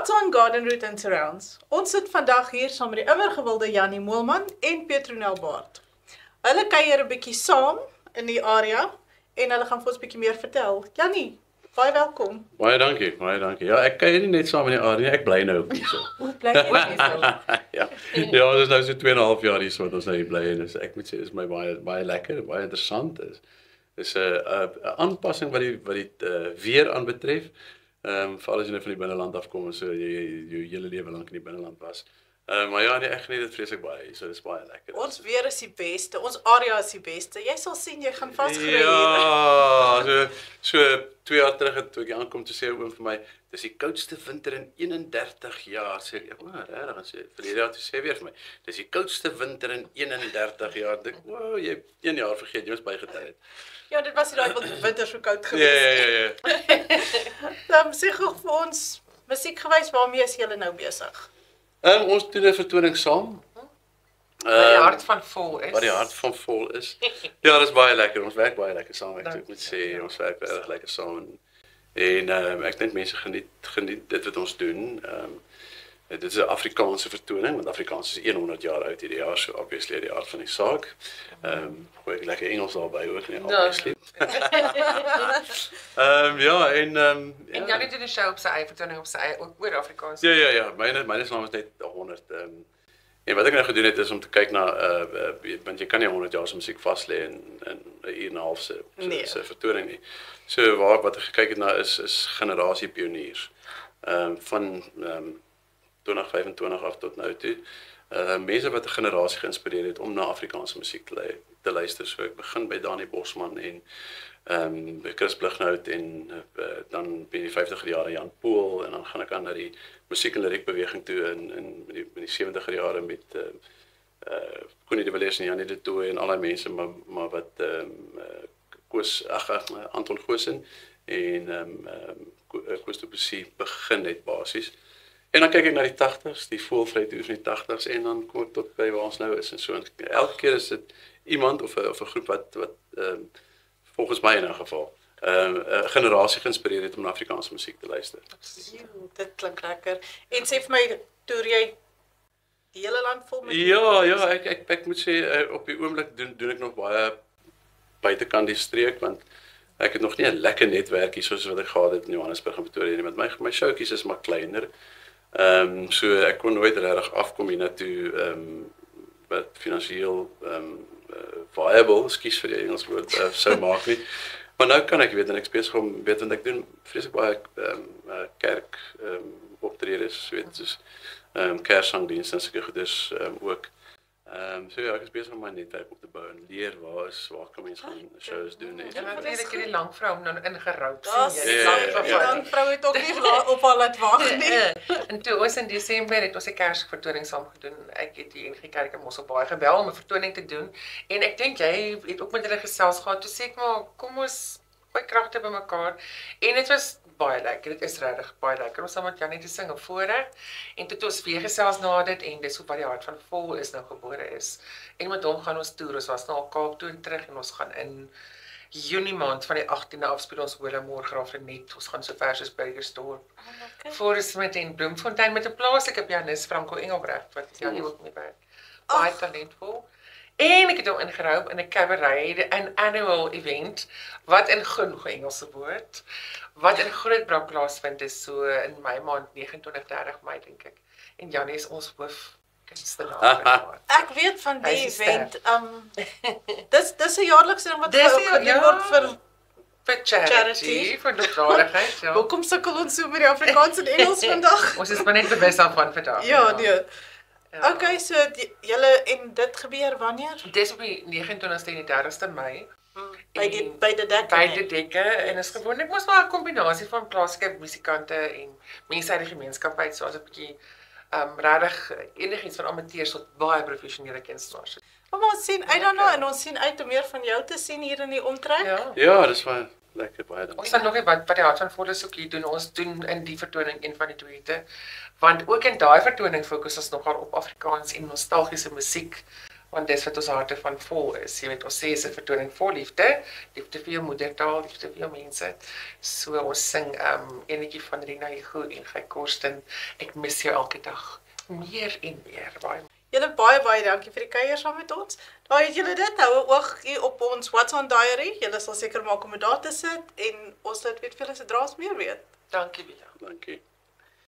What's on Garden Route and Surrounds? Ons sit vandag hier saam met die immer gewilde Jannie Moelman en Petronel Baard. Hulle kuier 'n bietjie saam in die area en hulle gaan vir ons 'n bietjie meer vertel. Jannie, baie welkom. Baie dankie, baie dankie. Ja, ek kuier nie net saam in die area, ek bly nou hier so. Hoe bly jy hier so? Ja, dit is nou so 2,5 jaar hier so wat ons nou hier bly en dus ek moet sê dis my baie lekker, baie interessant is. Dis 'n aanpassing wat die weer aanbetref. Veral as jy nou van die binneland afkom en so jy hele lewe lank in die binneland was. Maar ja, nee, ek geniet dit vreeslik baie, so dis baie lekker. Ons weer is die beste, ons area is die beste. Jy sal sien, jy gaan vasgery. Ja, so 2 jaar terug toe ek aankom te sê oom vir my, dis die koudste winter in 31 jaar. Sê ek, regtig, en sê verlede jaar toe sê weer vir my, dis die koudste winter in 31 jaar. Dink, wow, jy 1 jaar vergeet, jy was bygetel het. Ja, dit was nie daai winter so koud gewees. Ja. Dan sê gou vir ons, musiekgewys, waarmee is julle nou besig? Ons doen 'n vertoning saam. Waar die hart van vol is. Waar die hart van vol is. Ja, dis baie lekker. Ons werk baie lekker saam, ek moet sê. Ons werk regtig lekker saam. En ek dink mense geniet dit wat ons doen. Dit is 'n Afrikaanse vertoning, want Afrikaans is 100 jaar oud hierdie jaar, so obviously die aard van die saak. Gooi ek lekker Engels daarby ook, nee, obviously. Ja, en Jannie doen 'n show op sy eie vertoning op sy eie ook oor Afrikaans. Ja, myne naam is net 100. En wat ek nou gedoen het is om te kyk na want jy kan nie 100 jaar se musiek vas lê in 'n uur en 'n half se vertoning nie. So wat ek gekyk het na is generasie pioniers. Van 2025 af tot nou toe. Mense wat 'n generasie geïnspireer het om na Afrikaanse musiek te luister. So ek begin by Dani Bosman en by Chris Blighnout en dan by die 50er jare Jan Pool en dan gaan ek aan na die musiek en liriek beweging toe in die 70er jare met Connie de Villiers en Janie de Tooy en al die mense maar wat Anton Goosen en Koos de Bussy begin het basies. En dan kyk ek na die 80s, die voelvry toer van die 80s en dan kom ek tot by waar ons nou is en so. En elke keer is dit iemand of 'n groep wat volgens my in 'n geval 'n generasie geïnspireer het om na Afrikaanse musiek te luister. Dit klink lekker. En sê vir my, toer jy die hele land vol met Ja, ek moet sê op die oomblik doen ek nog baie buitekant die streek want ek het nog nie 'n lekker netwerk hier soos wat ek gehad het in Johannesburg en Pretoria nie, want my showtjies is maar kleiner. So ek kon nooit regtig afkom hiernatoe wat finansiëel viable, ekskuus vir die Engels woord, sou maak nie. Maar nou kan ek weet en ek besig om want ek doen vreeslik baie kerk optredes, weet soos kerssangdienste en sulke goeders ook. So ja, ek is besig om my netwerk op te bou en leer waar kan mense gaan shows doen en En natuurlik hierdie lang vrou om nou ingeroud sien. Die lang vrou het ook nie op haar laat wag nie. En toe ons in Desember het ons 'n Kersvertoning saam gedoen. Ek het die NG Kerk in Mosselbaai gebel om 'n vertoning te doen en ek dink jy het ook met hulle gesels gehad. Toe sê ek maar kom ons gooi kragte bymekaar en dit was baie lekker. Dit is regtig baie lekker om saam met Jannie te sing op voorreg en toe ons weer gesels na dit en dis hoe wat die hart van vol is nou gebore is. En met hom gaan ons toer. Ons was na Kaap toe en terug en ons gaan in Junie maand van die 18de af speel ons Hoëlemoor Graafrenet. Ons gaan so ver soos Burgersdorp. Forest en Bloemfontein met 'n plaaslike pianis Franco Engelbrecht wat Jannie ook mee werk. Baie talentvol. En ek het hom ingerou in 'n cabaret, 'n annual event wat in Engelse woord wat in Grootbrak plaasvind is so in Mei maand 29-30 Mei dink ek. En Jannie is ons hoof kunstenaar. Ek weet van die event. Dis 'n jaarlikse ding wat gedoen word vir charity, vir liefdadigheid, ja. Hoekom sukkel ons so met die Afrikaans en Engels vandag? Ons is maar net bewus daarvan vandag. Ja, nee. Okay, so julle en dit gebeur wanneer? Dis op die 29ste en die 30ste Mei. By die dekke. By die dekke en is gewoonlik mos maar 'n kombinasie van plaaslike musikante en mense uit die gemeenskap uit, so as 'n bietjie regtig enigiets van amateurs tot baie professionele kunstenaars. Maar ons sien uit daarna en ons sien uit om meer van jou te sien hier in die omtrek. Ja, dis baie lekker baie dankie. Ons sal nog wat die hart van vol is ook hier doen. Ons doen in die vertoning een van die duette. Want ook in daai vertoning fokus ons nogal op Afrikaans en nostalgiese musiek Want dis wat ons harte van vol is. Jy weet, ons sê is 'n vertoning vol liefde, liefde vir jou moedertaal, liefde vir jou mense. So ons sing enetjie van Rina Hugo en Guy Korsten, ek mis jou elke dag. Meer en meer, baie. Julle baie dankie vir die kuier saam met ons. Daar het julle dit, hou 'n oog hier op ons What's on Diary. Julle sal seker maak om dit daar te sit en ons laat weet vir julle sodra ons meer weet. Dankie, Bia. Dankie.